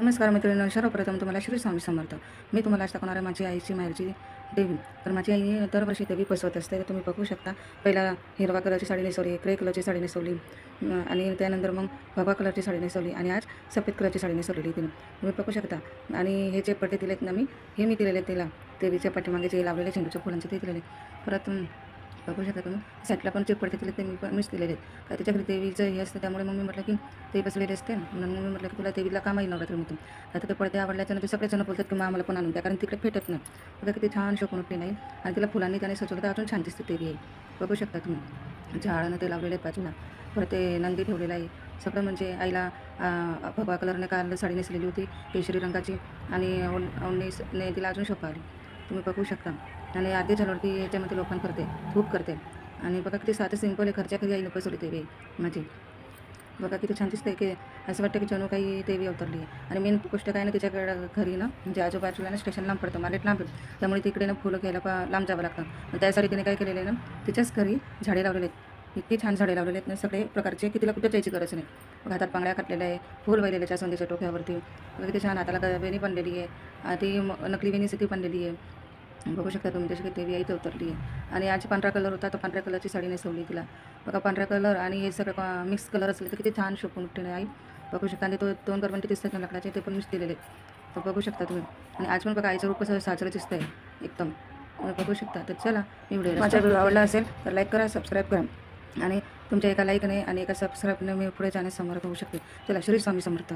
नमस्कार मित्रांनो, सर्वप्रथम तुम्हाला श्री स्वामी समर्थ. मी तुम्हाला आज दाखवणार आहे माझी आईची माहेरची देवी. तर माझी आई दरवर्षी देवी बसवत असते. तर तुम्ही बघू शकता. पहिला हिरवा कलरची साडी नेसवली, ग्रे कलरची साडी नेसवली आणि त्यानंतर मग भगवा कलरची साडी नेसवली आणि आज सफेद कलरची साडी नेसवलेली तिने. तुम्ही बघू शकता. आणि हे जे पट्टे दिलेत ना मी, हे मी दिलेले तिला. देवीच्या पाठीमागे जे लावलेले झेंडूच्या फुलांचे ते दिलेले. परत बघू शकता तुम्ही. साईडला पण जे पडते दिले ते मीच दिलेले आहेत. काय त्याच्या घरी देवीचं हे असतं, त्यामुळे मग मी म्हटलं की ते बसलेले असते म्हणून मी म्हटलं की तुला देवीला का माहीत नवरात्रीमधून. आता ते पडदे आवडल्याच्यानं ते सगळेजण बोलतात की आम्हाला पण आणून द्या, कारण तिकडे भेटत नाही. बघा किती छान शोभून उठली नाही आणि तिला फुलांनी त्याने सजवलं तर अजून छान दिसते देवी आहे. बघू शकता तुम्ही. झाडानं ते लावलेले आहेत बाजूला. परत ते नंदी ठेवलेलं आहे. सगळं म्हणजे आईला भगवा कलरने काल साडी नेसलेली होती केशरी रंगाची आणि ओढणीने तिला अजून शोभा आली. तुम्ही बघू शकता. आणि अर्धी झाल्यावरती याच्यामध्ये लोपन करते, धूप करते. आणि बघा किती साधं सिंपल आहे. घरच्या घरी आईनं बसवली देवी आहे माझी. बघा किती छान दिसतंय की असं वाटतं की जणू काही देवी अवतरली आहे. आणि मेन गोष्ट काय ना, तिच्याकडं घरी ना म्हणजे आजूबाजूला ना स्टेशन लांब पडतं, मार्केट लांब आहे. त्यामुळे तिकडे ना फुलं घ्यायला लांब जावं लागतं. मग त्यासाठी तिने काय केलेलं आहे ना, तिच्याच घरी झाडे लावलेले आहेत. इतकी छान झाडे लावलेले आहेत ना सगळे प्रकारचे की तिला कुठं जायची गरज नाही. बघा हातात बांगड्या घातलेल्या आहे, फूल वाहिलेल्या जास्वंदीच्या टोक्यावरती. बघा किती छान हाताला वेणी बांधलेली आहे. ती नकली वेणी ती बांधलेली आहे. बघू शकता तुम्ही तशी देवी आई इथं उतरली आहे. आणि आज पांढरा कलर होता, तर पांढऱ्या कलरची साडी नेसवली तिला. बघा पांढरा कलर आणि हे सगळं मिक्स कलर असले तर किती छान शोभून उठते नाही आई. बघू शकता. आणि तो 2 करवंटी दिसतात ना लाकडाचे, ते पण मीच दिलेले आहेत. तर बघू शकता तुम्ही. आणि आज पण बघा आईचं रूप कसं साजरं दिसतंय एकदम. बघू शकता. तर चला, मी व्हिडिओ माझा व्हिडिओ आवडला असेल तर लाईक करा, सबस्क्राईब करा. आणि तुमच्या एका लाईकने आणि एका सबस्क्राईबने मी पुढे जाण्यास समर्थ होऊ शकते. चला, श्री स्वामी समर्थ.